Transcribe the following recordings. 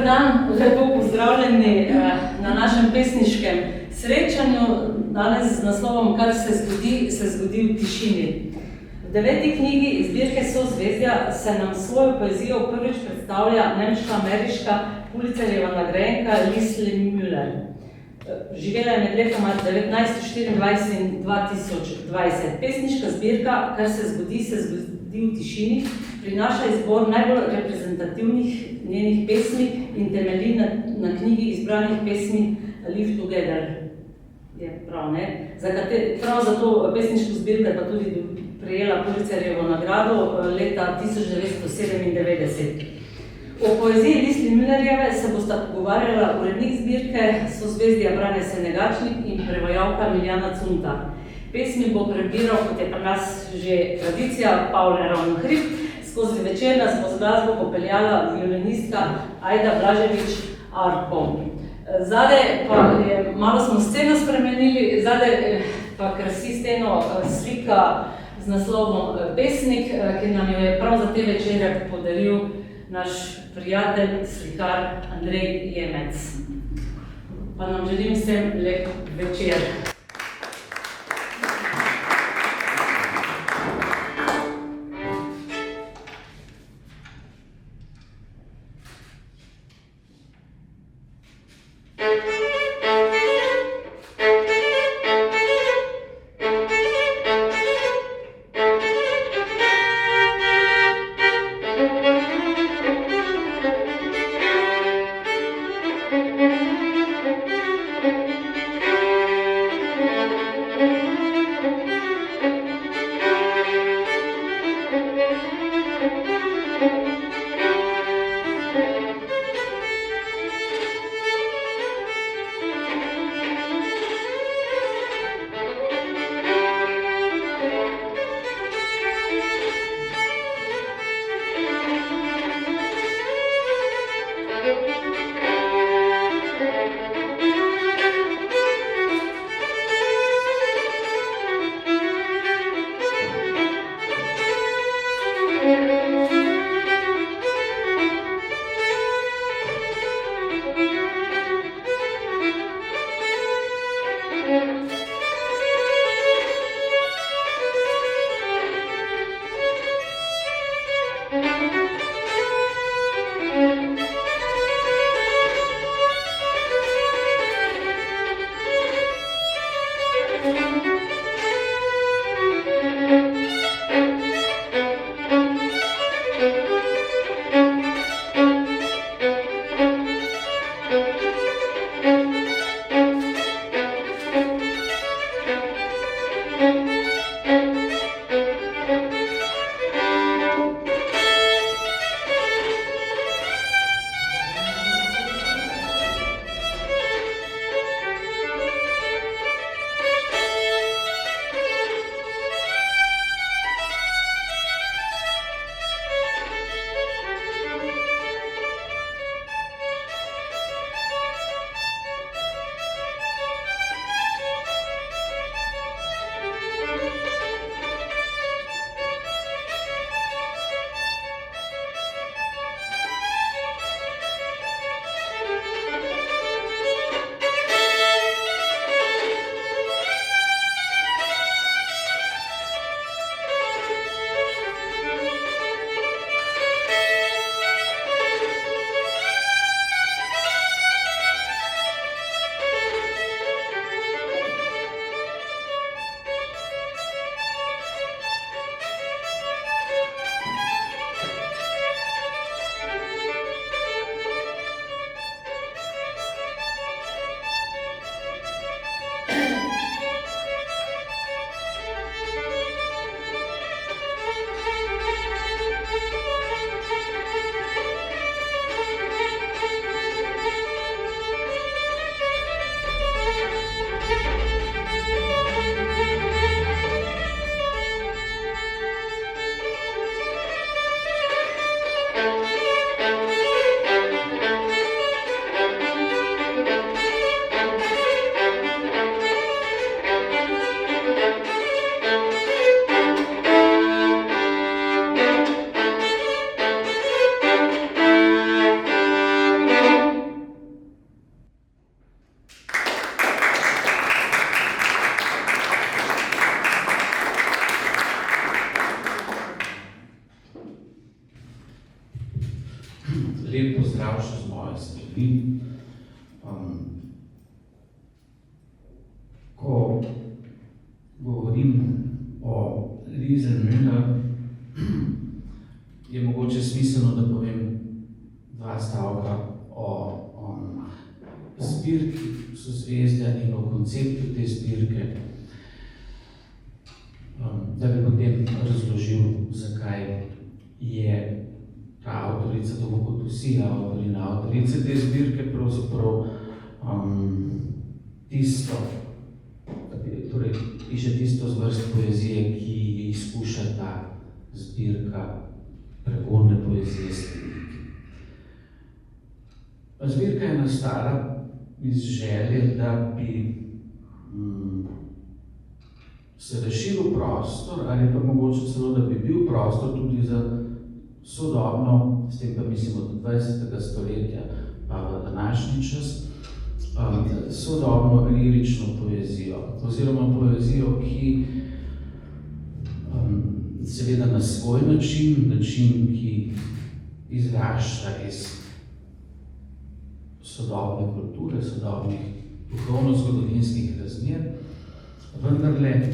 dan, lepo pozdravljeni na našem pesniškem srečanju. Danes z naslovom Kar se zgodi v tišini. V 9. knjigi zbirke Sozvezdja se nam svojo poezijo prvič predstavlja nemško-ameriška Pulitzerjeva nagrajenka Lisli Müller. Živela je med letoma 1924 in 2020. Pesniška zbirka Kar se zgodi v tišini prinaša izbor najbolj reprezentativnih njenih pesmi in temelji na knjigi izbranih pesmi Live Together. Je prav, ne? Prav za to pesniško zbirko je pa tudi prejela Pulitzerjevo nagrado leta 1997. O poeziji Lisli Müllerjeve se bosta pogovarjala urednik zbirke Sozvezdja Brane Senegačnik in prevajalka Miljana Cunta. Pesmi bo prebiral, kot je pri nas že tradicija, Pavel Ravnohrib. Skozi večer nas bo z glasbo popeljala violinistka Ajda Blaževič-Arko. Zadaj pa malo smo sceno spremenili, zadaj pa krasi sceno slika z naslovom Pesnik, ki nam jo je prav za te večere podaril naš prijatelj, slikar Andrej Jemec. Pa nam želim vsem lep večer. želi. Ko govorim o Lise Müller, je mogoče smiselno, da povem dva stavka o zbirki Sozvezdja in o konceptu te zbirke, da bi potem razložil, zakaj je ta avtorica, tako kot vsi avtori in avtorice te zbirke, pravzaprav tisto, torej piše tisto zvrst poezije, ki izkuša ta zbirka pregodne poezije slediti. Zbirka je nastala iz želje, da bi se razširil prostor, ali pa mogoče celo, da bi bil prostor tudi za sodobno, s tem pa mislim od 20. stoletja pa v današnji čas, sodobno lirično poezijo, oziroma poezijo, ki seveda na svoj način, ki izrašča iz sodobne kulture, sodobnih duhovno-zgodovinskih razmer, vendarle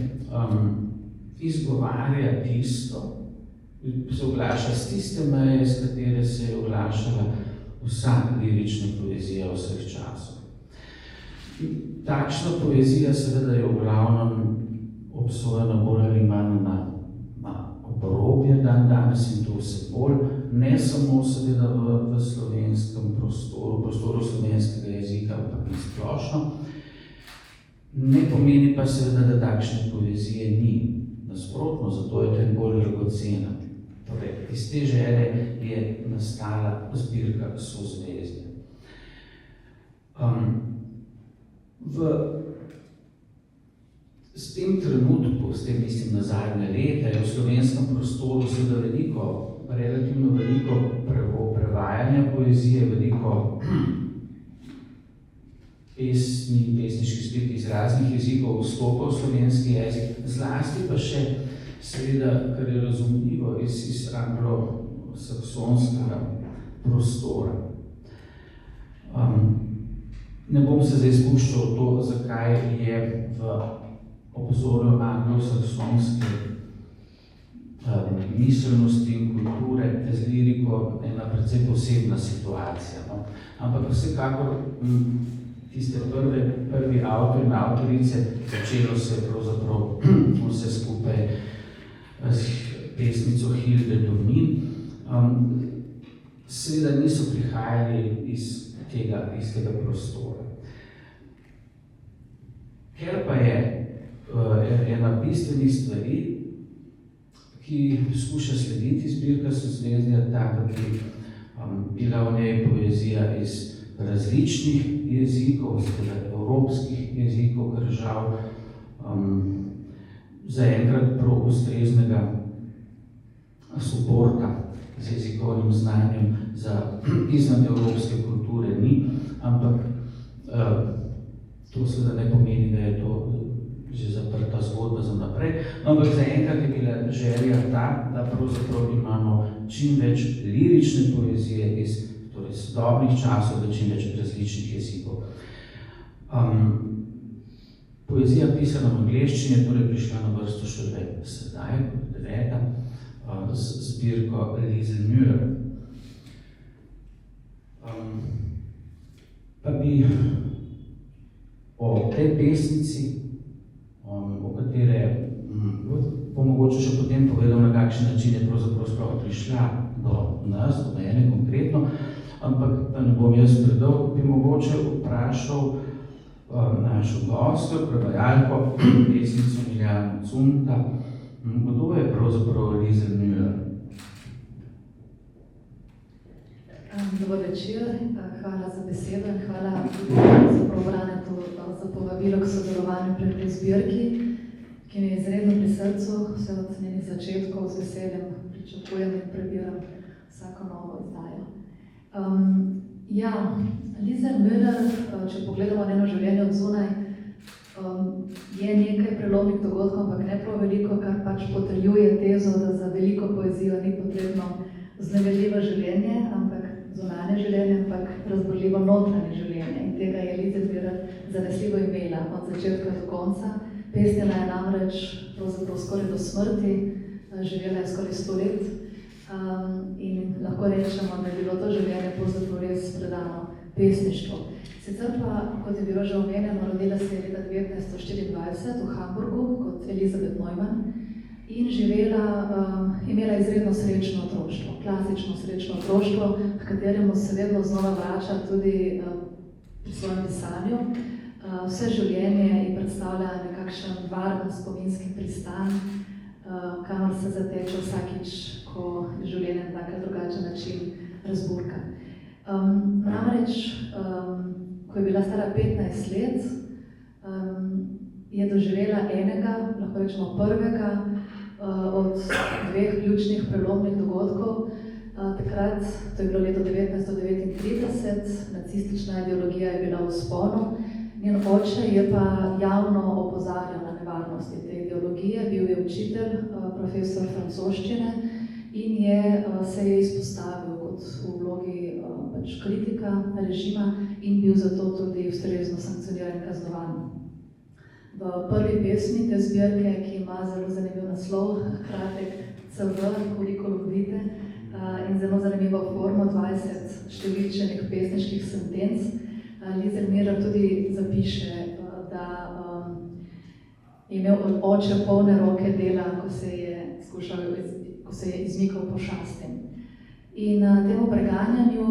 izgovarja tisto, se oglaša s tiste meje, s katere se je oglašala vsa lirična poezija vseh časov. Takšna poezija seveda je v glavnem obsojena bolj ali manj na obrobje danes in to vse bolj, ne samo seveda v slovenskem prostoru slovenskega jezika, ampak in splošno. Ne pomeni pa seveda, da takšne poezije ni. Nasprotno, zato je tem bolj dragocena. Torej, iz te želje je nastala zbirka Sozvezdja. S tem trenutku, s tem mislim na zadnje leta, je v slovenskem prostoru seveda relativno veliko prevajanja poezije, veliko pesniških zbirk iz raznih jezikov vstopa v slovenski jezik, zlasti pa še seveda, kar je razumljivo, iz anglosaksonskega prostora. Ne bom se zdaj spuščal to, zakaj je v obzorju anglosaksonske miselnosti in kulture z liriko ena precej posebna situacija. No? Ampak vsekakor tiste prvi avtor in avtorice, začelo se je pravzaprav vse skupaj s pesmico Hilde Domin, seveda niso prihajali iz tega prostora. Ker pa je ena bistvenih stvari, ki skuša slediti zbirka Sozvezdja, taka, ki bila v njej poezija iz različnih jezikov, seveda evropskih jezikov, kar žal zaenkrat prav ustreznega suporta z jezikovnim znanjem za izven evropske kulture ni, ampak to seveda ne pomeni, da je to že zaprta zgodba za naprej, ampak zaenkrat je bila želja ta, da pravzaprav imamo čim več lirične poezije iz sodobnih časov, da čim več različnih jezikov. Poezija pisana v angleščini je torej prišla na vrsto šele sedaj, kot 9. z zbirko Lise Müller. Pa bi o tej pesnici, o katere bom mogoče še potem povedal, na kakšen način je pravzaprav sploh prišla do nas, do mene konkretno, ampak da ne bom jaz predolg, bi mogoče vprašal našo gostjo, prevajalko, pesnico Miljano Cunta, kdo je pravzaprav Lise Müller? Dobar večer, hvala za besedo in hvala za povabilo k sodelovanju pri tej zbirki, ki mi je izredno pri srcu, vse od njenih začetkov z veseljem pričakujem in prebiram vsako novo izdajo. Lise Müller, če pogledamo njeno življenje od zunaj, je nekaj prelomnih dogodkov, ampak ne prav veliko, kar pač potrjuje tezo, da za veliko poezijo ni potrebno vznemirljivo življenje, ampak zunanje življenje, ampak razborljivo notranje življenje. In tega je Liza Zbirer zanesljivo imela od začetka do konca. Pesnila je namreč pravzaprav skoraj do smrti, živela je skoraj 100 let in lahko rečemo, da je bilo to življenje pravzaprav res predano pesništvu. Sicer pa, kot je bilo že omenjeno, rodila se je leta 1924 v Hamburgu kot Elizabeth Neumann in imela izredno srečno otroštvo, klasično srečno otroštvo, v kateremu se vedno znova vrača tudi pri svojem pisanju. Vse življenje ji predstavlja nekakšen varen spominski pristan, kamor se zateče vsakič, ko življenje na tak drugačen način razburka. Namreč, ko je bila stara 15 let, je doživela enega, lahko rečemo prvega, od dveh ključnih prelomnih dogodkov. Takrat, to je bilo leto 1939, nacistična ideologija je bila v vzponu. Njen oče je pa javno opozarjal na nevarnosti te ideologije, bil je učitelj, profesor francoščine in se je izpostavil kot v vlogi kritika režima in bil zato tudi ustrezno sankcioniran in kaznovan. V prvi pesmi te zbirke, ki ima zelo zanimiv naslov, kratek CV, kurikulum vitae, in zelo zanimivo formo, 20 številčenih pesniških sentenc, Liza Zbirer tudi zapiše, da je imel oče polne roke dela, ko se je izmikal pošastim. In temu preganjanju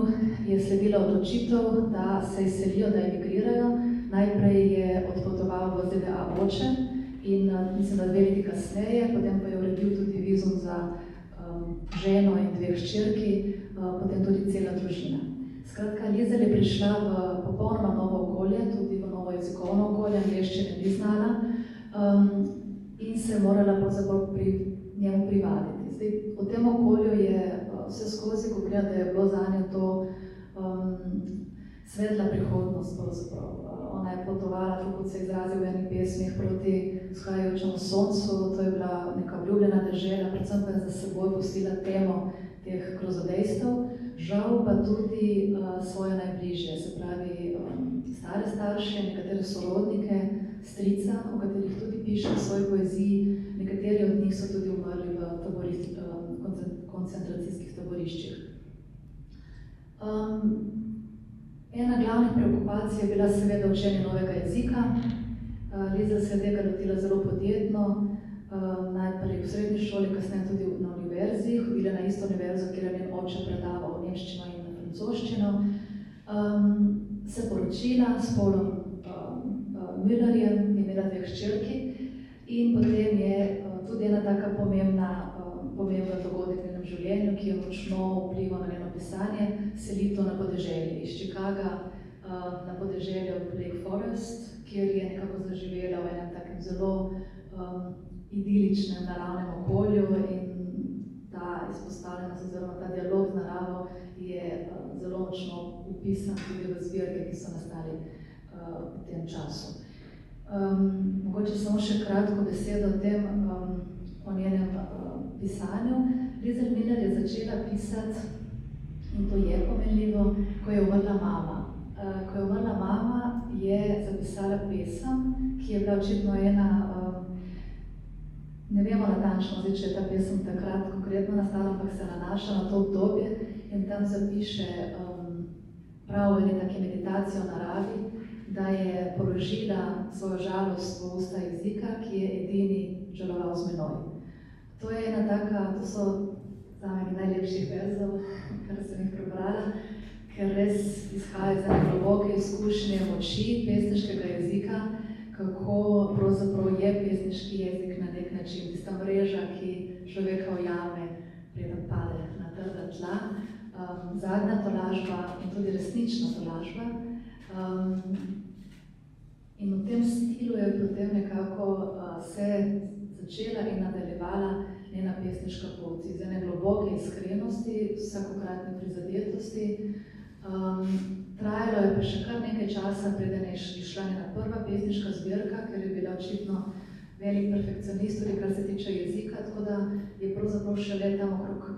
je sledila odločitev, da se izselijo, da emigrirajo. Najprej je odpotoval v ZDA oče in mislim, da 2 leti kasneje, potem pa je uredil tudi vizum za ženo in 2 hčerki, potem tudi cela družina. Skratka, Liza je prišla v popolnoma novo okolje, tudi v novo jezikovno okolje, angleščine ni znala in se je morala pravzaprav pri njemu privaditi. Zdaj, v tem okolju je vse skozi govorila, da je bilo zanje to svetla prihodnost pravzaprav. Ona je potovala, tako kot se izrazi v enih pesmih, proti vzhajajočemu soncu, to je bila neka obljubljena dežela, predvsem pa je za seboj pustila temo teh grozodejstev, žal pa tudi svoje najbližje, se pravi stare starše, nekatere sorodnike, strica, o katerih tudi piše v svoji poeziji, nekateri od njih so tudi umrli v koncentracijskih taboriščih. Ena glavnih preokupacij je bila seveda učenje novega jezika. Liza se je tega lotila zelo podjetno, najprej v srednji šoli, kasneje tudi na univerzi, hodila na isto univerzo, kjer je njen oče predaval nemščino in francoščino. Se poročila s Paulom Müllerjem, imela 2 hčerki in potem je tudi ena taka pomembna dogodek v njenem življenju, ki je močno vplival na njeno pisanje, selitev na podeželje iz Chicaga na podeželje v Lake Forest, kjer je nekako zaživela v enem takem zelo idiličnem naravnem okolju in ta izpostavljenost oziroma ta dialog z naravo je zelo močno upisan tudi v zbirke, ki so nastali v tem času. Mogoče samo še kratko besedo o tem, o njenem pisanju. Liza Zbirer je začela pisati, in to je pomenljivo, ko je umrla mama. Ko je umrla mama, je zapisala pesem, ki je bila očitno ena, ne vemo natančno, če je ta pesem takrat konkretno nastala, ampak se nanaša na to obdobje in tam zapiše prav v taki meditaciji o naravi, da je položila svojo žalost v usta jezika, ki je edini žaloval z menoj. To je ena taka, to so zame najlepših verzov, kar sem jih prebrala, ker res izhaja iz ene globoke izkušnje moči pesniškega jezika, kako pravzaprav je pesniški jezik na nek način, tista mreža, ki človeka ujame, preden pade na trda tla. Zadnja tolažba in tudi resnična tolažba. In v tem stilu je potem nekako se začela in nadaljevala njena pesniška pot iz ene globoke iskrenosti, vsakokratne prizadetosti. Trajalo je pa še kar nekaj časa, preden je išla njena prva pesniška zbirka, ker je bila očitno velik perfekcionist, tudi kar se tiče jezika, tako da je pravzaprav šele tam,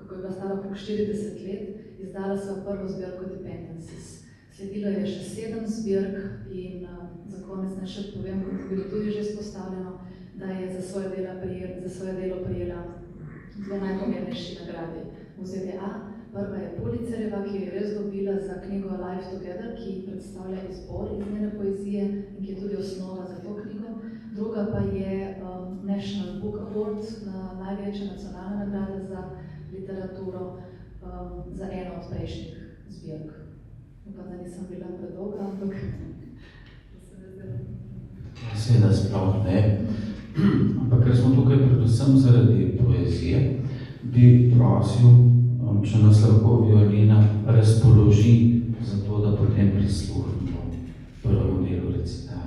ko je bila stara okrog 40 let, izdala svojo prvo zbirko Dependencies. Sledilo je še 7 zbirk in za konec naj še povem, kot je bilo tudi že izpostavljeno, da je za svoje delo prijela 2 najpomembnejši nagradi v ZDA. Prva je Pulitzerjeva, ki jo je res dobila za knjigo Life Together, ki predstavlja izbor iz njene poezije in ki je tudi osnova za to knjigo. Druga pa je National Book Award, največja nacionalna nagrada za literaturo, za eno od prejšnjih zbirk. Upam, da nisem bila predolga, ampak se mi zdelo. Seveda sploh ne. Ampak ker smo tukaj predvsem zaradi poezije, bi prosil, če nas lahko Violina razpoloži za to, da potem prisluhnemo prvemu delu recitala.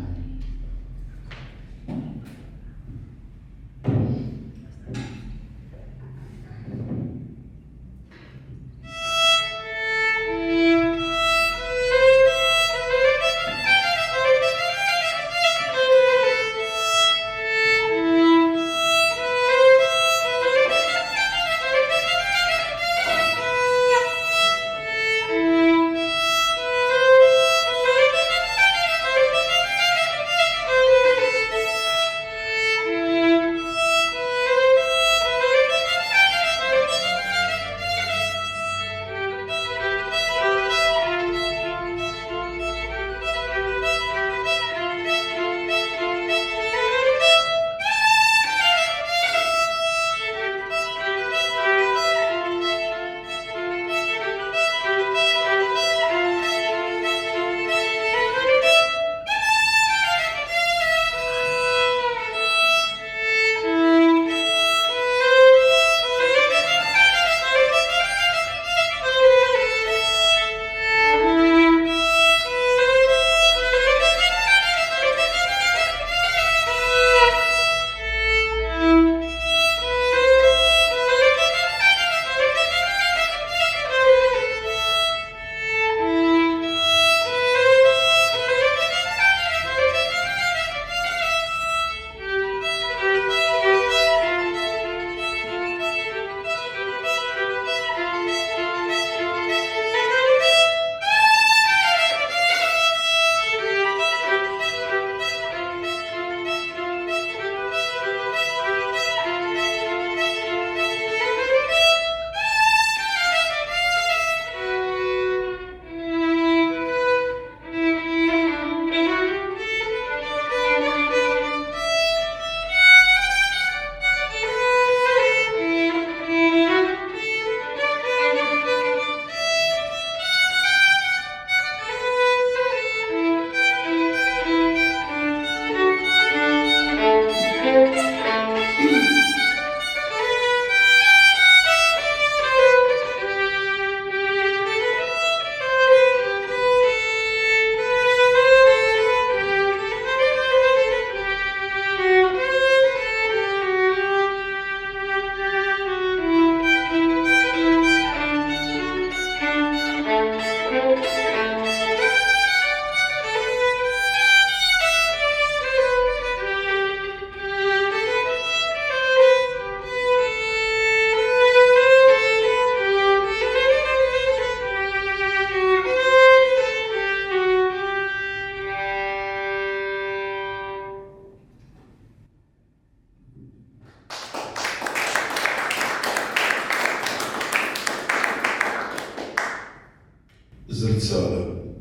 Zrcala.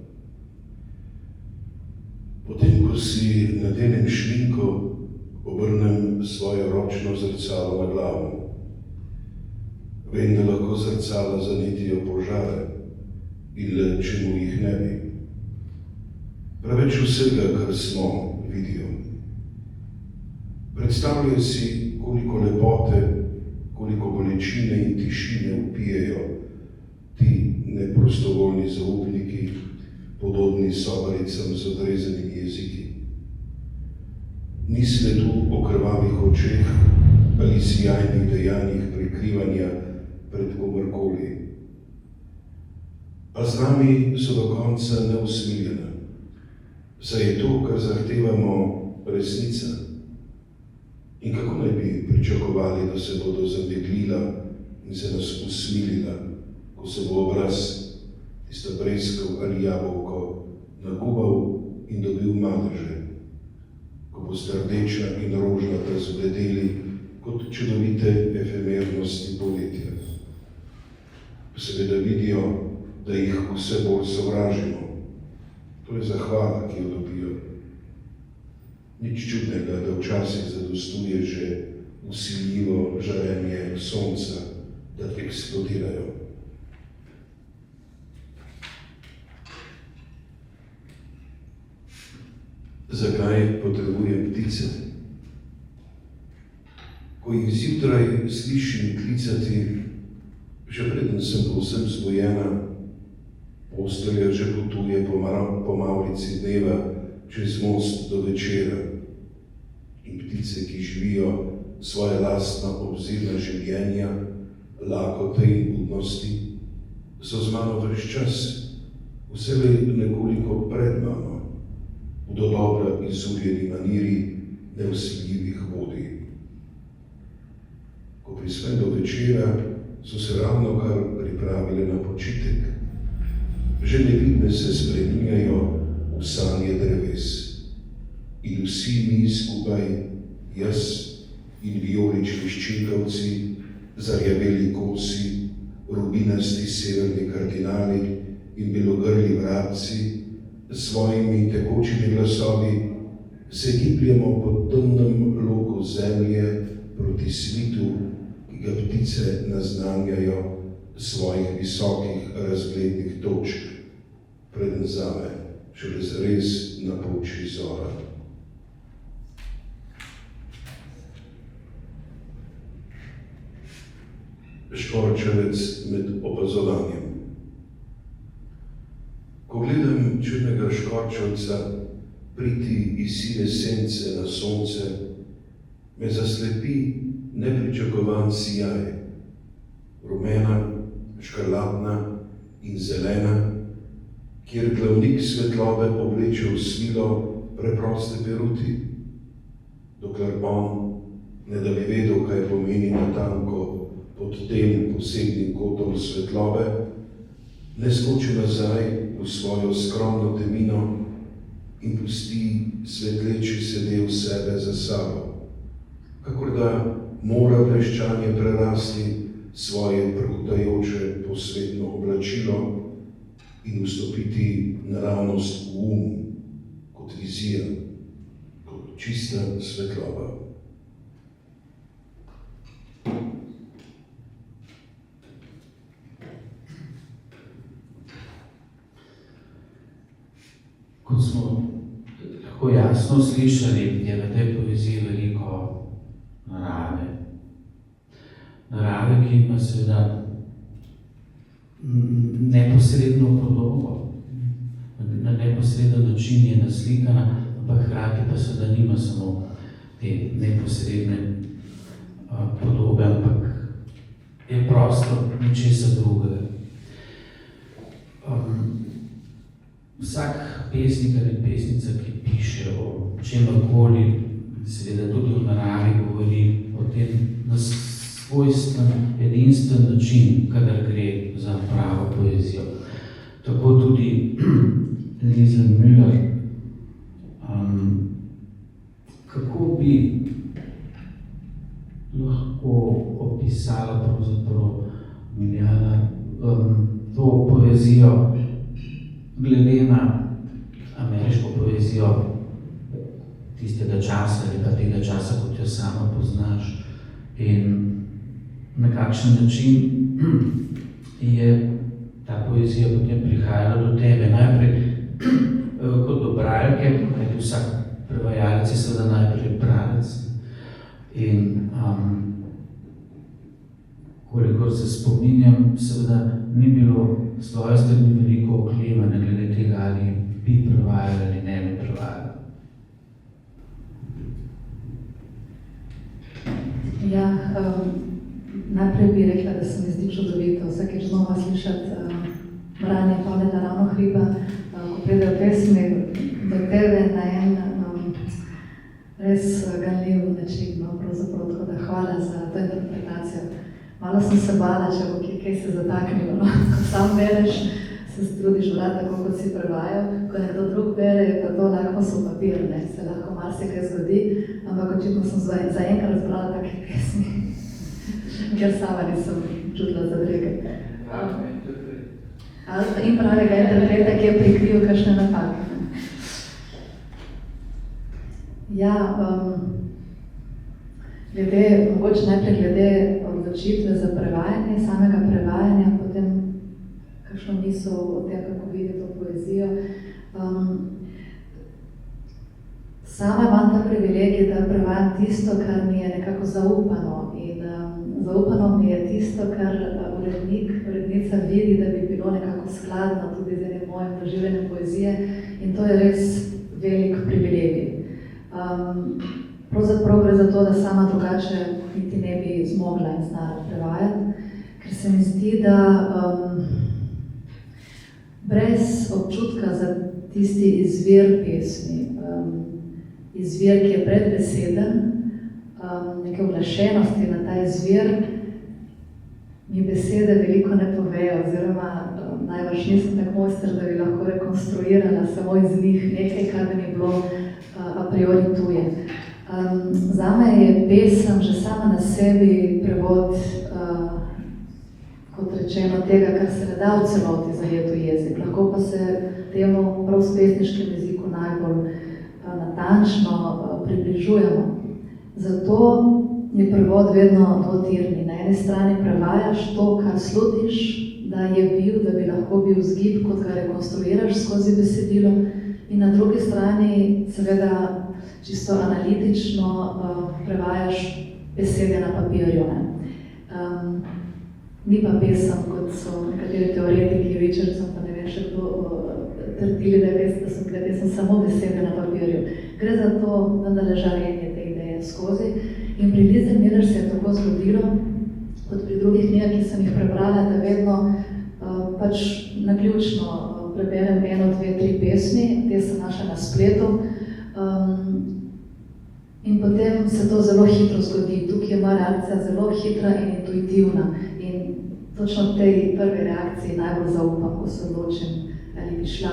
Potem, ko si nadenem šminko, obrnem svoje ročno zrcalo na glavo. Vem, da lahko zrcala zanetijo požare in le čemu jih ne bi. Preveč vsega, kar smo, vidijo. Predstavljajo si, koliko lepote, koliko bolečine in tišine upijejo ti neprostovoljni zaupniki, podobni sobaricam z odrezanimi jeziki. Ni sledu o krvavih očeh ali sijajnih dejanjih prikrivanja pred komorkoli. A z nami so do konca neusmiljena. Saj je to, kar zahtevamo, resnica. In kako naj bi pričakovali, da se bodo zameglila in se nas usmilila, ko ko se bo obraz, tista breskev ali jabolko, nagubal in dobil madeže, ko boste rdeča in rožnata zbledeli kot čudovite efemernosti poletja. Seveda vidijo, da jih vse bolj sovražimo. To je zahvala, ki jo dobijo. Nič čudnega, da včasih zadostuje že vsiljivo žarenje sonca, da eksplodirajo. Zakaj potrebujem ptice? Ko jih zjutraj slišim klicati, še preden sem povsem zbujena, postelja že potuje po mavrici dneva čez most do večera. In ptice, ki živijo svoje lastna obzirna življenja, lakote in budnosti, so z mano ves čas, vselej nekoliko pred mano, v dodobra izurjeni maniri nevsiljivih vodij. Ko prispem do večera, so se ravnokar pripravile na počitek. Že nevidne se spreminjajo v sanje dreves. In vsi mi skupaj, jaz in vijolični ščinkavci, zarjaveli kosi, rubinasti severni kardinali in belogrli vrabci, s svojimi tekočimi glasovi se gibljemo po temnem loku zemlje proti svitu, ki ga ptice naznanjajo svojih visokih razglednih točk, preden zame šele zares napoči zora. Škorčevec med opazovanjem. Ko gledam čudnega škorčevca priti iz sive sence na sonce, me zaslepi nepričakovan sijaj, rumena, škrlatna in zelena, kjer glavnik svetlobe obleče v svilo preproste peruti, dokler on, ne da bi vedel, kaj pomeni natanko pod tem posebnim kotom svetlobe, ne skoči nazaj v svojo skromno temino in pusti svetleči se del sebe za sabo, kakor da mora bleščanje prerasti svoje prhutajoče posvetno oblačilo in vstopiti naravnost v kot vizija, kot čista svetloba. Kot smo lahko jasno slišali, je v tej poeziji veliko narave. Narave, ki ima seveda neposredno podobo, na neposreden način je naslikana, ampak hkrati pa seveda nima samo te neposredne podobe, ampak je prostor ničesar drugega. Vsak pesnik ali pesnica, ki piše o čemkoli, seveda tudi o naravi, govori o tem na svojstven, edinstven način, kadar gre za pravo poezijo. Tako tudi Lisa Müller. Kako bi lahko opisala pravzaprav Miljana to poezijo glede na ameriško poezijo tistega časa ali pa tega časa, kot jo sama poznaš, in na kakšen način je ta poezija potem prihajala do tebe. Najprej kot do bralke, kajti vsak prevajalec je seveda najprej bralec. In kolikor se spominjam, seveda ni bilo s tvoje strani veliko oklevanja glede tega, ali bi prevajali ali ne bi prevajali. Ja, najprej bi rekla, da se mi zdi čudovito vsakeč znova slišati branje Pavla Ravnohriba, ko pridejo pesmi do tebe na en res ganljiv način, no, pravzaprav, tako da hvala za to interpretacijo. Malo sem se bala, če bo kaj se zataknilo. No? Ko sam bereš, se trudiš brati tako, kot si prevajal. Ko nekdo drug bere, je pa to lahko so papir, ne? Se lahko marsikaj zgodi, ampak očitno sem zaenkrat zbrala take pesmi, ker sama nisem čutila zadrege. In pravega interpreta, ki je prikril kakšne napake. Ja, mogoče najprej glede odločitve za prevajanje, samega prevajanja, potem kakšno misel o tem, kako vidi to poezijo. Sama imam ta privilegij, da prevajam tisto, kar mi je nekako zaupano in zaupano mi je tisto, kar urednica vidi, da bi bilo nekako skladno tudi z enim mojim doživljanjem poezije in to je res velik privilegij. Pravzaprav gre za to, da sama drugače niti ne bi zmogla in znala prevajati, ker se mi zdi, da brez občutka za tisti izvir pesmi, izvir, ki je predbeseden, neke uglašenosti na ta izvir, mi besede veliko ne povejo, oziroma najbrž nisem tak mojster, da bi lahko rekonstruirala samo iz njih nekaj, kar bi mi bilo a priori tuje. Zame je pesem že sama na sebi prevod, kot rečeno, tega, kar se ne da v celoti zajeti v jezik. Lahko pa se temu prav v pesniškem jeziku najbolj natančno približujemo. Zato je prevod vedno dvotirni. Na eni strani prevajaš to, kar slutiš, da je bil, da bi lahko bil vzgib, kot ga rekonstruiraš skozi besedilo, in na drugi strani seveda čisto analitično prevajaš besede na papirju. Ni pa pesem, kot so nekateri teoretiki, Richardson, pa ne vem še kdo, trdili, da je pesem samo besede na papirju. Gre za to, vendar žarenje te ideje skozi. In pri Lize Miller se je tako zgodilo, kot pri drugih knjigah, ki sem jih prebrala, da vedno pač naključno preberem 1, 2, 3 pesmi, te sem našla na spletu. In potem se to zelo hitro zgodi. Tukaj je moja reakcija zelo hitra in intuitivna. In točno v tej prvi reakciji najbolj zaupam, ko se odločim, ali bi šla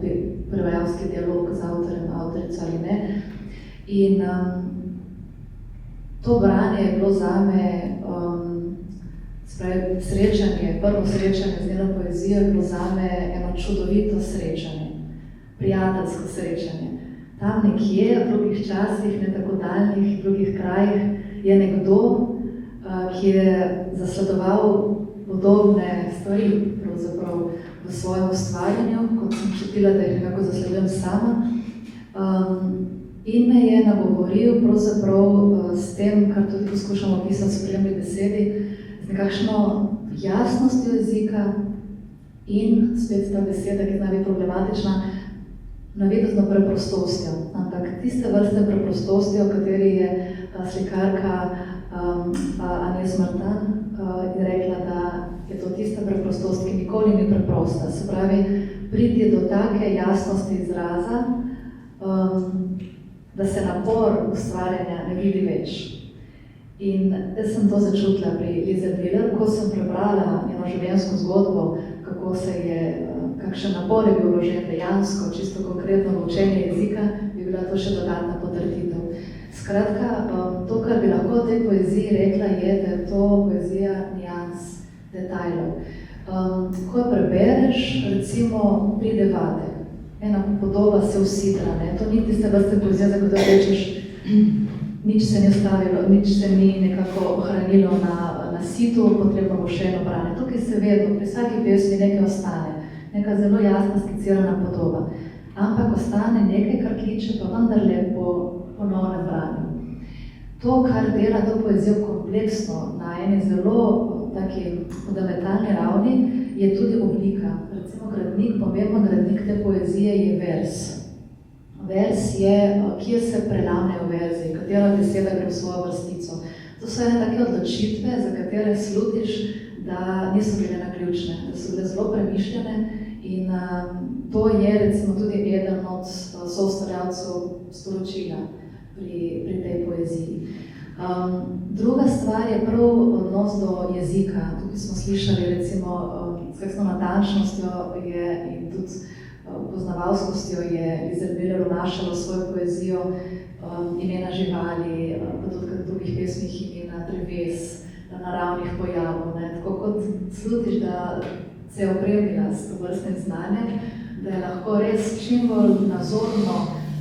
v prevajalski dialog z avtorjem, avtorico ali ne. In to branje je bilo zame srečanje, prvo srečanje z njeno poezijo je bilo zame eno čudovito srečanje, prijateljsko srečanje. Tam nekje, v drugih časih, ne tako daljnih, v drugih krajih, je nekdo, ki je zasledoval podobne stvari pravzaprav v svojem ustvarjanju, kot sem čutila, da jih nekako zasledujem sama. In me je nagovoril pravzaprav s tem, kar tudi poskušam opisati v sprejemni besedi, z nekakšno jasnostjo jezika in spet ta beseda, ki zna biti problematična, navidezno preprostostjo. Ampak tiste vrste preprostostjo, v kateri je slikarka Agnès Martin je rekla, da je to tista preprostost, ki nikoli ni preprosta. Se pravi, priti do take jasnosti izraza, da se napor ustvarjanja ne vidi več. In jaz sem to začutila pri Lize Miller, ko sem prebrala njeno življenjsko zgodbo, kako se je, kakšen napor je bil vložen dejansko, čisto konkretno v učenje jezika, bi bila to še dodatna potrditev. Skratka, to, kar bi lahko o tej poeziji rekla, je, da je to poezija nijans, detajlov. Ko jo prebereš, recimo pride vate. Ena podoba se usidra, ne? To ni tiste vrste poezije, za katero rečeš, nič se ni ostavilo, nič se ni nekako ohranilo na situ, potrebno bo še eno branje. Tukaj se vedno, pri vsaki pesmi nekaj ostane, neka zelo jasna skicirana podoba. Ampak ostane nekaj, kar kliče pa vendarle po ponovnem branju. To, kar dela to poezijo kompleksno na eni zelo taki fundamentalni ravni, je tudi oblika. Recimo gradnik, pomemben gradnik te poezije je vers. Vers je, kje se prelamnejo verzi, katera beseda gre v svojo vrstico. To so ene take odločitve, za katere slutiš, da niso bile naključne, da so bile zelo premišljene in to je recimo tudi eden od soustvarjalcev sporočila pri tej poeziji. Druga stvar je prav odnos do jezika. Tukaj smo slišali, recimo, s kakšno natančnostjo in tudi poznavalskostjo je Liesl Müller vnašala v svojo poezijo imena živali, pa tudi v drugih pesmih imena dreves, naravnih pojavov. Tako kot slutiš, da se je opremila s tovrstnim znanjem, da je lahko res čim bolj nazorno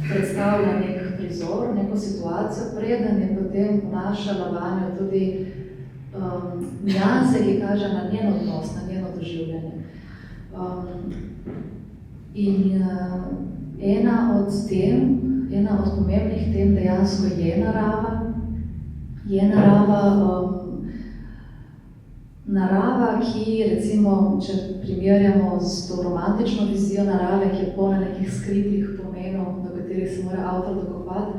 predstavlja nek prizor, neko situacijo, preden je potem vnašala vanjo tudi nianse, ki kaže na njen odnos, na njeno doživljanje. Ena od pomembnih tem dejansko je narava. Narava, ki recimo, če primerjamo s to romantično vizijo narave, ki je polna nekih skritih pomenov, do katerih se mora avtor dokopati,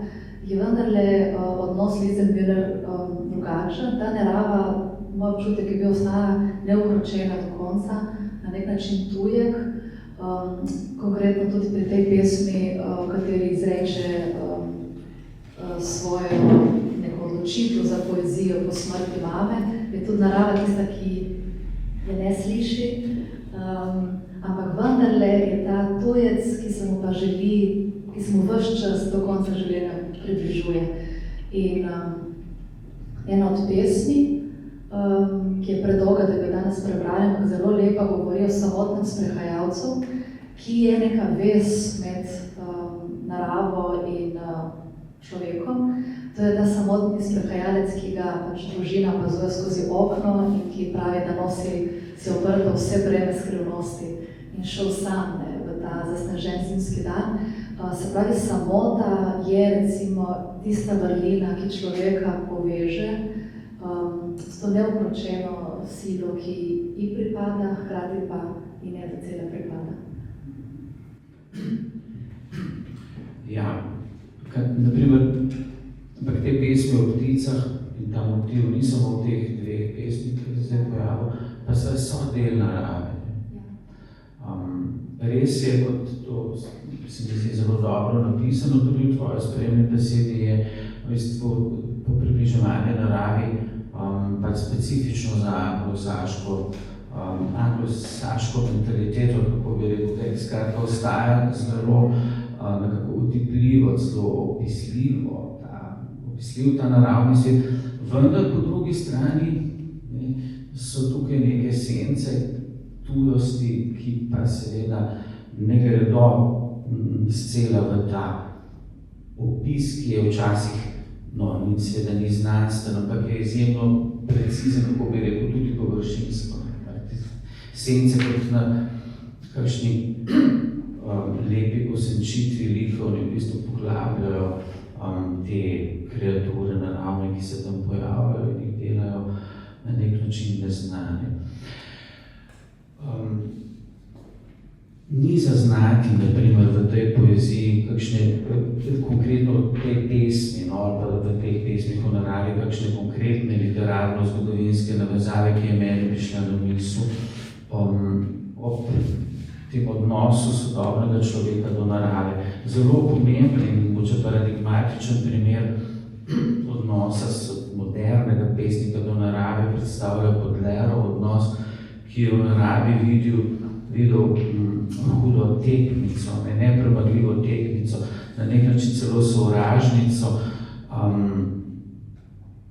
je vendarle odnos Liesl Müller drugačen. Ta narava, moj občutek je bil, ostaja neukročena do konca, na nek način tujek, konkretno tudi pri tej pesmi, v kateri izreče svojo neko odločitev za poezijo po smrti mame, je tudi narava tista, ki je ne sliši, ampak vendarle je ta tujec, ki se mu pa želi, ki se mu ves čas do konca življenja približuje. In ena od pesmi, ki je predolga, da bi jo danes prebrali, ampak zelo lepa govori o samotnem sprehajalcu, ki je neka vez med naravo in človekom. To je ta samotni sprehajalec, ki ga pač družina opazuje skozi okno in ki pravi, da si oprto vse breme skrivnosti in šel sam v ta zasnežen zimski dan. Se pravi, samota je recimo tista vrlina, ki človeka poveže s to neukročeno silo, ki ji pripada, hkrati pa ji ne do cele pripada. Ja, naprimer, ampak te pesmi o pticah in ta motiv ni samo v teh dveh pesmih, ki se zdaj pojavil, pa so del narave. Res je, kot to se mi zdi zelo dobro napisano, tudi v tvoji spremni besedi je v bistvu po približevanju naravi pač specifično za anglosaško mentaliteto, kako bi rekel, da je skratka ostaja zelo nekako utipljivo, zelo opisljiv ta naravni svet, vendar po drugi strani so tukaj neke sence tujosti, ki pa seveda ne gredo scela v ta opis, ki je včasih, no, seveda ni znanstven, ampak je izjemno precizen, kako bi rekel, tudi površinsko. Sence kot na kakšni lepi osenčitvi likov v bistvu poglabljajo te kreature naravne, ki se tam pojavljajo in jih delajo na nek način neznane. Ni zaznati, naprimer, v tej poeziji, kakšne, konkretno v tej pesmi, no, ali pa v teh pesmih o naravi, kakšne konkretne literarno-zgodovinske navezave, ki je meni prišla na misel, ob tem odnosu sodobnega človeka do narave. Zelo pomemben in mogoče paradigmatičen primer odnosa modernega pesnika do narave predstavlja Baudelaireov odnos, ki je v naravi videl hudo tekmico, nepremagljivo tekmico, na nek način celo sovražnico.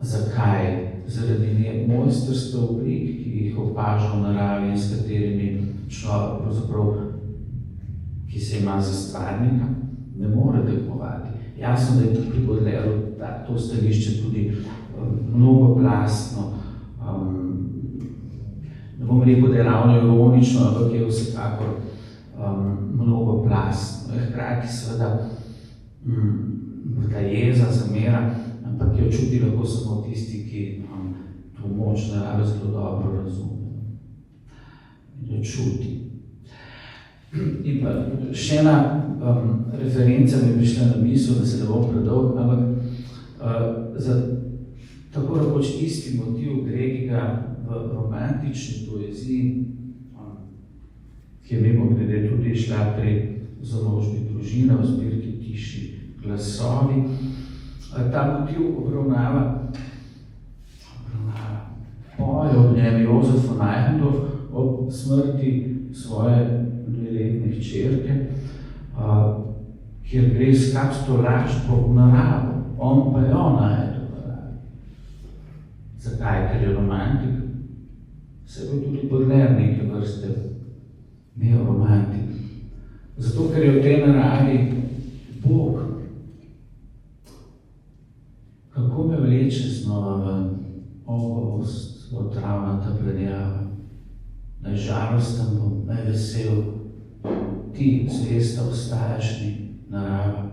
Zakaj? Zaradi mojstrstva oblik, ki jih opaža v naravi in s katerimi človek, pravzaprav, ki se ima za stvarnika, ne more tekmovati. Jasno, da je pri Baudelairu to stališče tudi mnogoplastno. Ne bom rekel, da je ravno ironično, ampak je vsekakor mnogoplastno. Hkrati seveda ta jeza, zamera, ampak jo čuti lahko samo tisti, ki to moč narave zelo dobro razume in jo čuti. In pa še ena referenca mi je prišla na misel, da se ne bom predolg, ampak za tako rekoč isti motiv Gregiga v romantični poeziji, ki je mimogrede tudi šla pri založbi Družina v zbirki Tiši glasovi. Ta motiv obravnava njem Jozef von Eichendorff ob smrti svoje 2-letne hčerke, kjer gre iskat to laž po naravo, on pa jo najde v naravi. Zakaj? Ker je romantik. Se bo tudi Baudelaire neke vrste neoromantik. Zato, ker je v tej naravi Bog. Kako me vleče znova ven, ogost, otravnata predjava. Naj žalosten bom, naj vesel, ti zvesta ostajaš mi, narava.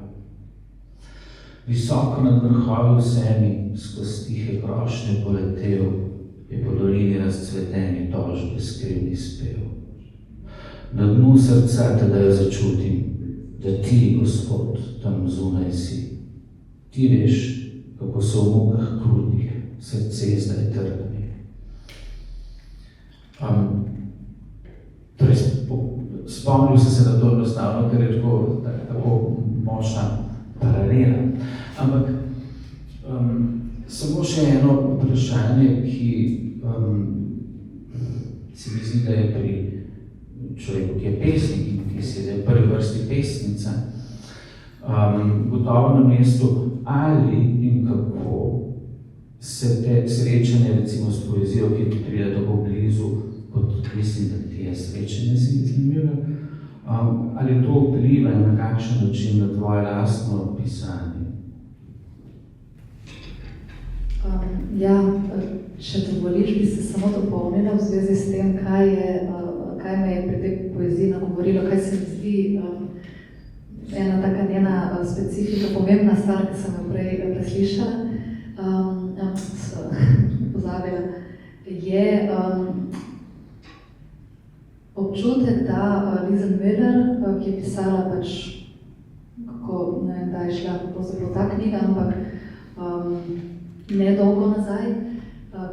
Visoko nad vrhovi vsemi, skozi tihe grošnje poletel, je po dolini razcveteni tožbe skrivni spev. Na dnu srca tedaj začutim, da ti, Gospod, tam zunaj si. Ti veš, kako so v mukah krutih srce zdaj trgani. Torej, spomnil sem se na to enostavno, ker je tako močna paralela. Ampak samo še eno vprašanje, ki se mi zdi, da je pri človeku, ki je pesnik in ki si je v prvi vrsti pesnica, gotovo na mestu, ali in kako se te srečanje, recimo s poezijo, ki ti pride tako blizu, kot mislim, da ti je srečanje zanimivo, ali to vpliva na kakšen način na tvoje lastno pisanje? Ja, če dovoliš, bi se samo dopolnila v zvezi s tem, kaj me je pri tej poeziji nagovorilo, kaj se mi zdi ena taka njena specifika, pomembna stvar, ki sem jo prej preslišala, pozabila, je občutek, da Liza Miller, ki je pisala pač, kako, ne vem, da je šla posebno ta knjiga, ampak nedolgo nazaj,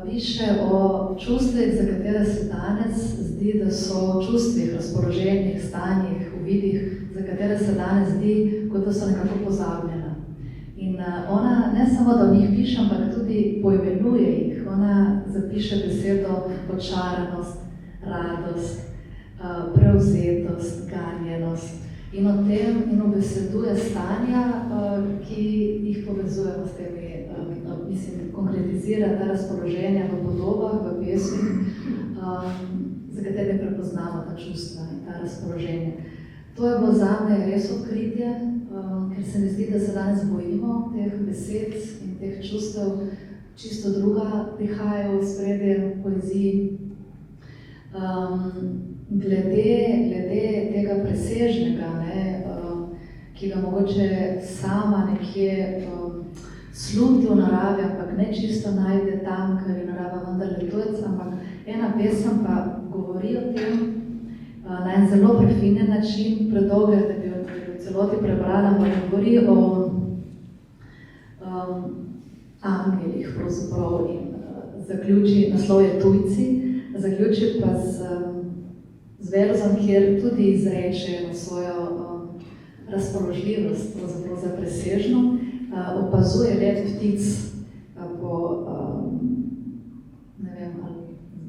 piše o čustvih, za katere se danes zdi, da so čustvih, razpoloženjih, stanjih, uvidih, za katere se danes zdi, kot da so nekako pozabljena. In ona ne samo, da o njih piše, ampak tudi poimenuje jih. Ona zapiše besedo očaranost, radost, prevzetost, ganjenost. In o tem in obeseduje stanja, ki jih povezujemo s temi, mislim, konkretizira ta razpoloženja v podobah, v pesmi, za katere prepoznamo ta čustva in ta razpoloženja. To je bilo zame res odkritje, ker se mi zdi, da se danes bojimo teh besed in teh čustev, čisto druga prihajajo v spredje poeziji. Glede tega presežnega, ki ga mogoče sama nekje sluti v naravi, ampak ne čisto najde tam, ker je narava vendarle tujec, ampak ena pesem pa govori o tem na en zelo prefinjen način, predolgo, da bi jo v celoti prebrala, ampak govori o angelih pravzaprav in zaključi, naslov je Tujci, zaključi pa z verzom, kjer tudi izreče svojo razpoložljivost za presežno, opazuje let ptic po, ne vem, ali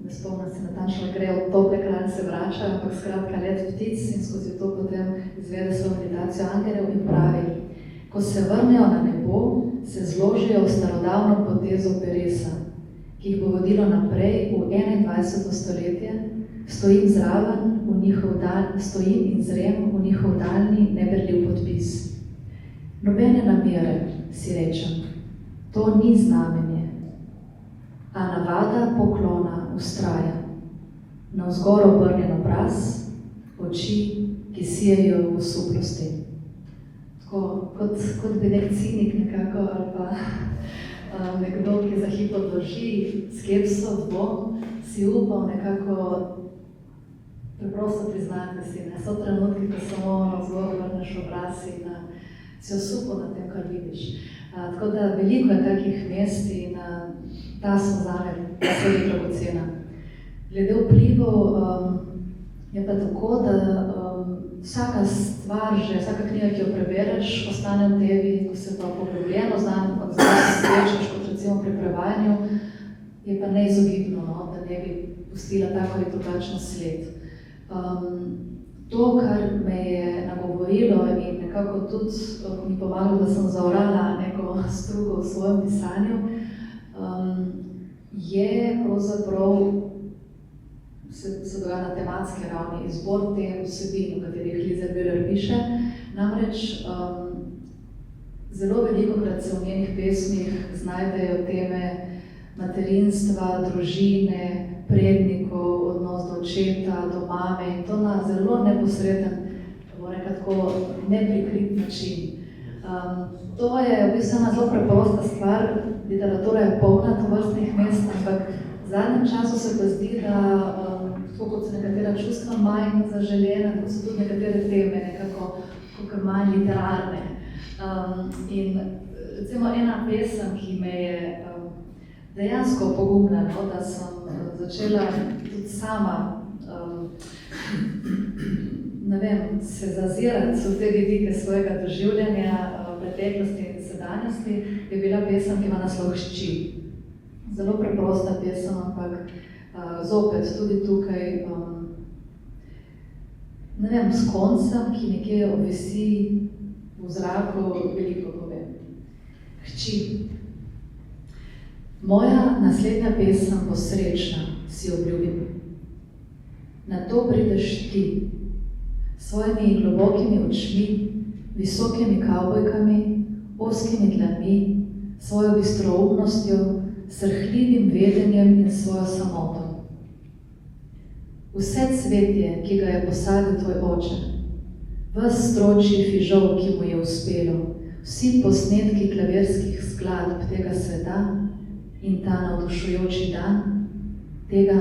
ne spomnim se natančno, gre od tople kralj se vrača, ampak skratka let ptic in skozi to potem izvede svojo meditacijo angelov in pravi, ko se vrnejo na nebo, se zložijo v starodavno potezo peresa, ki jih bo vodilo naprej v 21. stoletje, stojim in zrem v njihov daljni neberljiv podpis. Nobene namere, si rečem, to ni znamenje, a navada poklona ustraja. Navzgor obrnjen obraz, oči, ki sijejo v osuplosti. Tako, kot bi nek cinik nekako, ali pa nekdo, ki za hip odloži skepso, dvom, si upal nekako preprosto priznati si. So trenutki, ko samo navzgor vrneš obraz in si osupal na tem, kar vidiš. Tako da veliko je takih mest in ta smo zame posebej dragocena. Glede vplivov je pa tako, da vsaka stvar, že vsaka knjiga, ki jo prebereš, ostane v tebi, ko se pa poglobljeno znam, kot se srečaš, kot recimo pri prevajanju, je pa neizogibno, no, da ne bi pustila tako ali drugačen sled. To, kar me je nagovorilo in nekako tudi mi pomagalo, da sem zaorala neko strugo v svojem pisanju, je pravzaprav se dogaja na tematski ravni izbor te vsebin, v katerih Liza Bühler piše. Namreč zelo velikokrat se v njenih pesmih znajdejo teme materinstva, družine, prednikov, odnos do očeta, do mame in to na zelo neposreden, tako neprikrit način. To je v bistvu ena zelo preprosta stvar, literatura je polna tovrstnih mest, ampak v zadnjem času se pa zdi, da tako kot so nekatera čustva manj zaželjena, kot so tudi nekatere teme nekako manj literarne. In recimo ena pesem, ki me je dejansko pogumila, no, da sem začela tudi sama se zazirati v te vidike svojega doživljanja preteklosti in sedanjosti, je bila pesem, ki ima naslov Hči. Zelo preprosta pesem, ampak zopet tudi tukaj s koncem, ki nekje obvisi v zraku, veliko pove. Hči. Moja naslednja pesem bo srečna, si obljubim. Na to prideš ti, s svojimi globokimi očmi, visokimi kavbojkami, ozkimi dlanmi, svojo bistroumnostjo, srhljivim vedenjem in svojo samoto. Vse cvetje, ki ga je posadil tvoj oče, ves stročji fižol, ki mu je uspelo, vsi posnetki klavirskih skladb tega sveta in ta navdušujoči dan, tega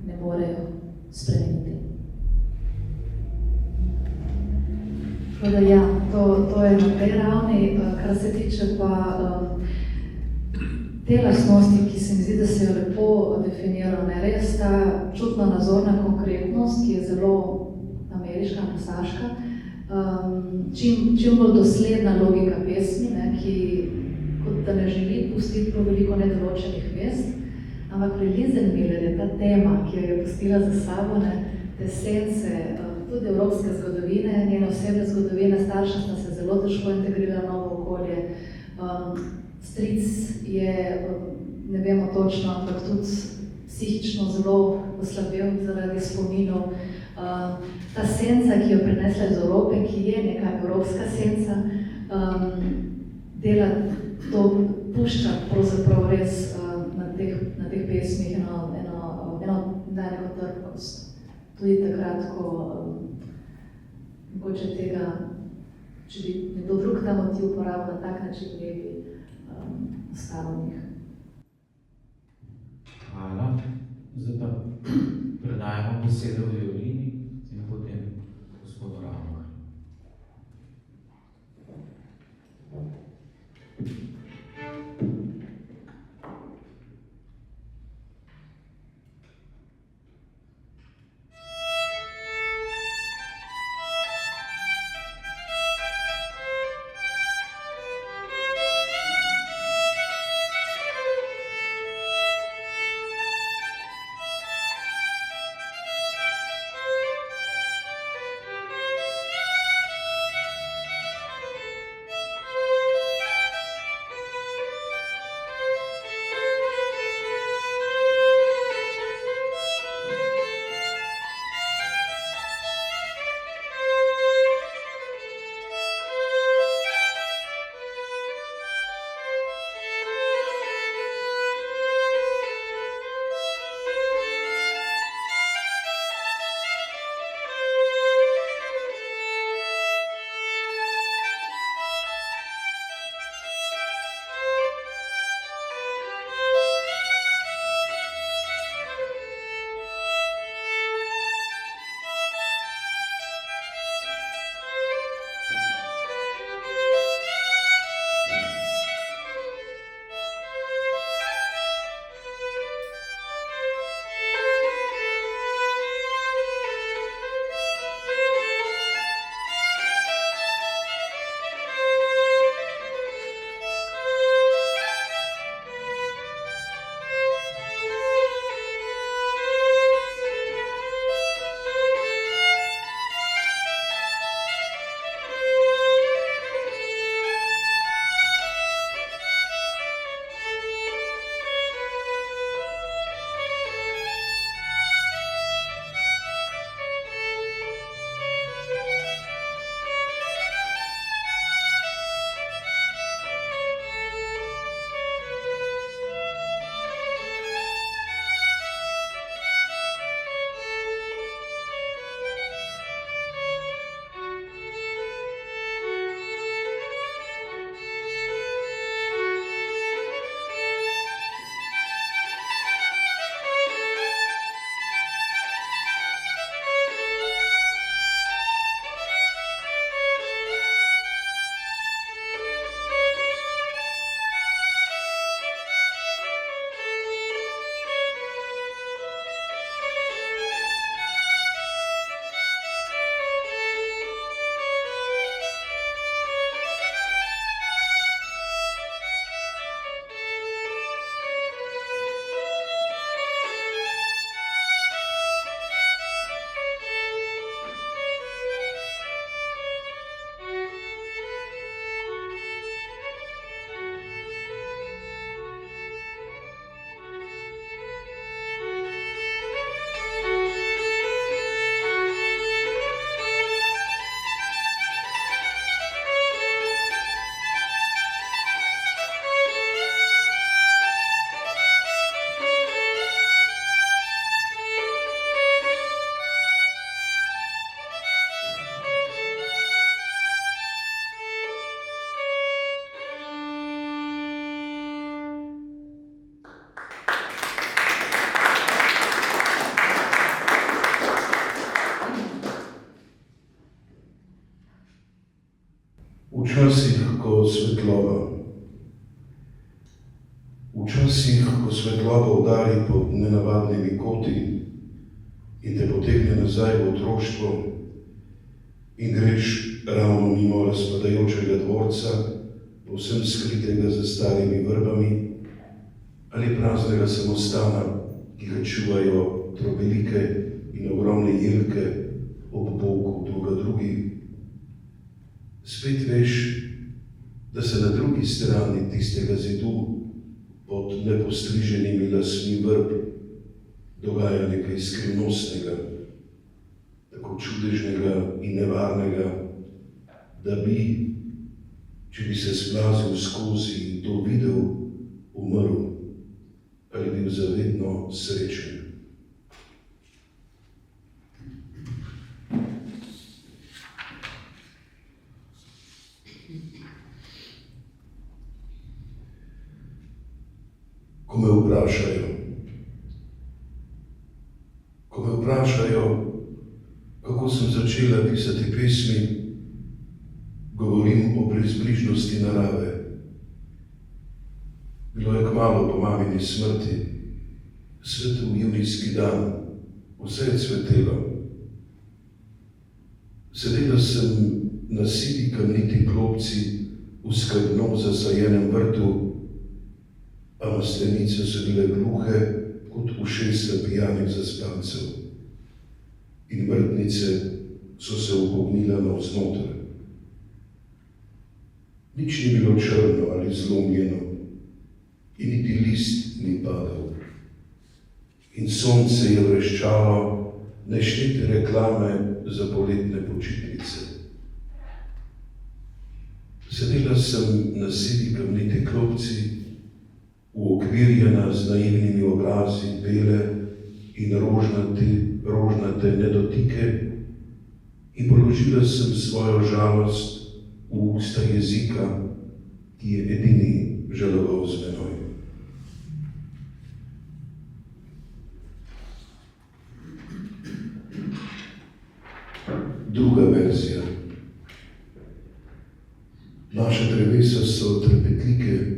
ne morejo spremeniti. Tako da ja, to je na tej ravni, kar se tiče pa te lastnosti, ki se mi zdi, da se jo lepo definira, res ta čutno nazorna konkretnost, ki je zelo ameriška, pasaška, čim bolj dosledna logika pesmi, ki kot da ne želi pustiti prav veliko nedoločenih mest, ampak pri Lize Bühler je ta tema, ki jo je pustila za sabo, te sence, tudi evropske zgodovine, njene osebne zgodovine, starša sta se zelo težko integrirala v novo okolje. Stric je, ne vemo točno, ampak tudi psihično zelo oslabel zaradi spominov. Ta senca, ki jo prinesla iz Evrope, ki je neka evropska senca, dela to, pušča pravzaprav res na teh pesmih eno trpkost. Tudi takrat, ko mogoče tega, če bi nekdo drug ta motiv uporabil na tak način, ne bi ostalo v njih. Hvala. Zdaj pa predajamo besedo Violini in potem gospodu Ravnarju. Thank you. nenavadnimi koti in te potegne nazaj v otroštvo in greš ravno mimo razpadajočega dvorca, povsem skritega za starimi vrbami, ali praznega samostana, ki ga čuvajo trobelike in ogromne jelke ob boku druga drugi. Spet veš, da se na drugi strani tistega zidu pod nepostriženimi lasmi vrb dogaja nekaj skrivnostnega, tako čudežnega in nevarnega, da bi, če bi se splazil skozi in to videl, umrl ali bil zavedno srečen. Ko me vprašajo, kako sem začela pisati pesmi, govorim o brezbrižnosti narave. Bilo je kmalu po mamini smrti, svetel junijski dan, vse je cvetelo. Sedela sem na sivi kamniti klopci v skrbno zasajenem vrtu, a maslenice so bile gluhe kot ušesa pijanih zaspancev in vrtnice so se upognile navznoter. Nič ni bilo črno ali zlomljeno in niti list ni padal. In sonce je vreščalo neštete reklame za poletne počitnice. Sedela sem na sivi kamniti klopci, uokvirjena z naivnimi obrazi bele in rožnate nedotike, in položila sem svojo žalost v usta jezika, ki je edini žaloval z menoj. Druga verzija. Naše drevesa so trepetlike,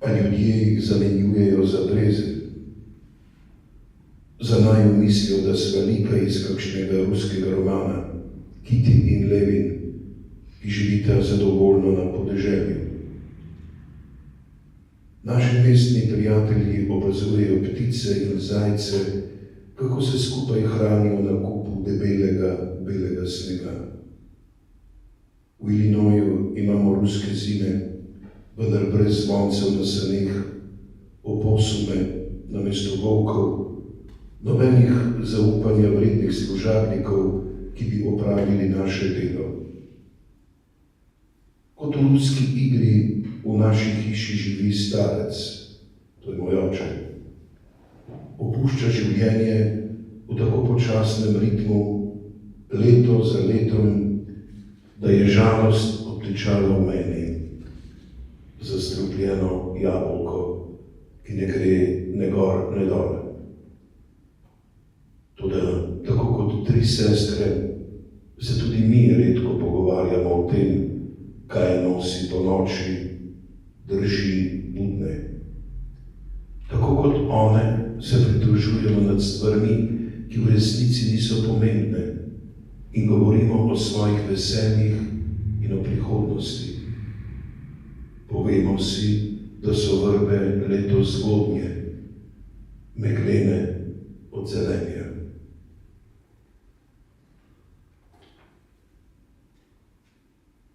a ljudje jih zamenjujejo za breze. Za naju mislijo, da sva lika iz kakšnega ruskega romana, Kitty in Levin, ki živita zadovoljno na podeželju. Naši mestni prijatelji opazujejo ptice in zajce, kako se skupaj hranijo na kupu belega snega. V Illinoisu imamo ruske zime, vendar brez zvoncev na saneh, oposume namesto volkov, nobenih zaupanja vrednih služabnikov, ki bi opravili naše delo. Kot v ruski igri v naši hiši živi starec, to je moj oče. Opušča življenje v tako počasnem ritmu, leto za letom, da je žalost obtičala v meni, zastrupljeno jabolko, ki ne gre ne gor, ne dol. Toda, tako kot tri sestre, se tudi mi redko pogovarjamo o tem, kaj nosi po noči, drži budne. Tako kot one se pritožujemo nad stvarmi, ki v resnici niso pomembne, in govorimo o svojih veseljih in o prihodnosti. Povemo si, da so vrbe letos zgodnje, meglene od zelenja.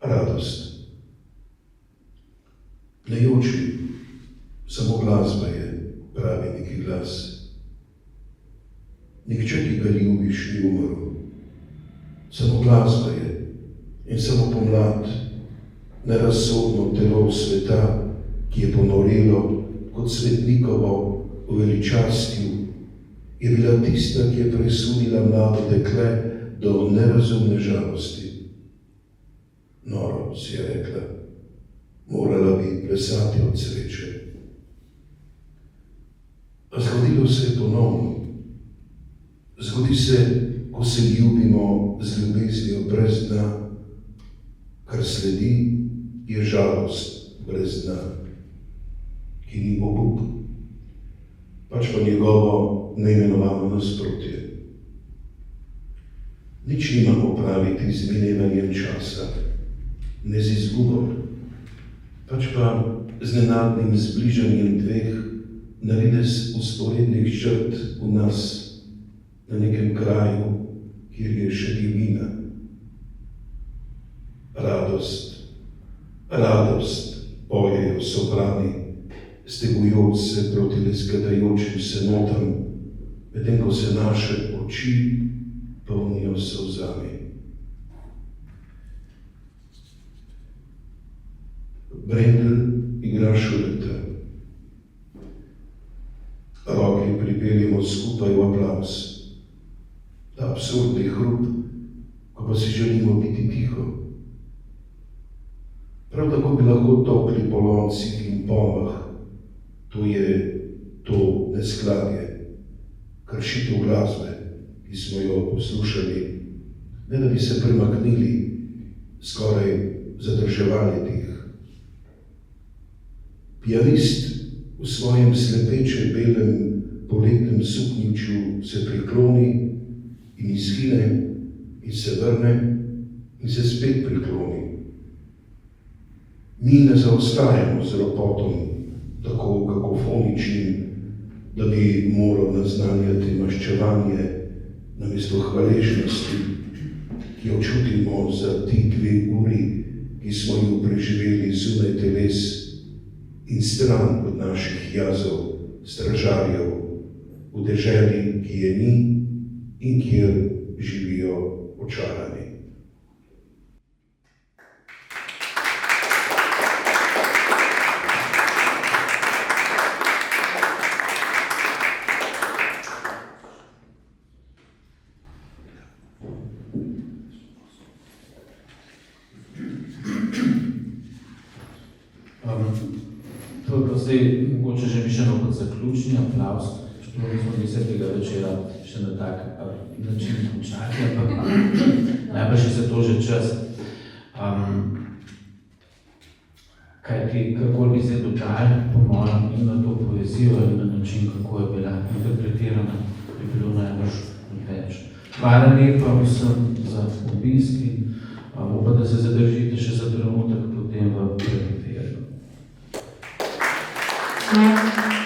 Radost. Ne joči, samo glasba je, pravi neki glas. Nihče, ki ga ljubiš, ni umrl. Samo glasba je in samo pomlad, nerazsodno telo sveta, ki je ponorelo kot svetnikovo v veličastju, je bila tista, ki je presunila mlado dekle do nerazumne žalosti. Noro, si je rekla, morala bi plesati od sreče. A zgodilo se je ponovno. Zgodi se, ko se ljubimo z ljubeznijo brez dna, kar sledi, je žalost brez dna, ki ni obup. pač pa njegovo neimenovano nasprotje. Nič nimamo praviti z minevanjem časa, ne z izgubo, pač pa z nenadnim zbližanjem dveh navidez usporednih črt v nas na nekem kraju, kjer je še divina. Radost, radost, pojejo soprani, stegujoč se proti lesketajočim se notam, medtem ko se naše oči polnijo solzami. Brendel igra Schuberte. Roki pripeljemo skupaj v aplavz. Ta absurdni hrup, ko pa si želimo biti tiho. Prav tako bi lahko topli po loncih in bombah. To je to neskladje, kršitev glasbe, ki smo jo poslušali, ne da bi se premaknili, skoraj zadrževali tih. Pianist v svojem slepeče belem poletnem suknjiču se prikloni in izgine in se vrne in se spet prikloni. Mi ne zaostajamo z ropotom, tako kakofoničnim, da bi moral naznanjati maščevanje namesto hvaležnosti, ki jo čutimo za ti 2 uri, ki smo jo preživeli zunaj teles in stran od naših jazov, stražarjev, v deželi, ki je ni in kjer živijo očarani. To je pa zdaj mogoče že mišljeno kot zaključni aplavz, čeprav nismo 10. večera še na tak način končali, ampak najbrž je za to že čas. Kajti, kako bi zdaj dodali, po mojem, in na to poezijo in na način, kako je bila interpretirana, bi bilo najbrž več. Hvala lepa vsem za obisk in upam, da se zadržite še za trenutek potem v preferju. Thank you.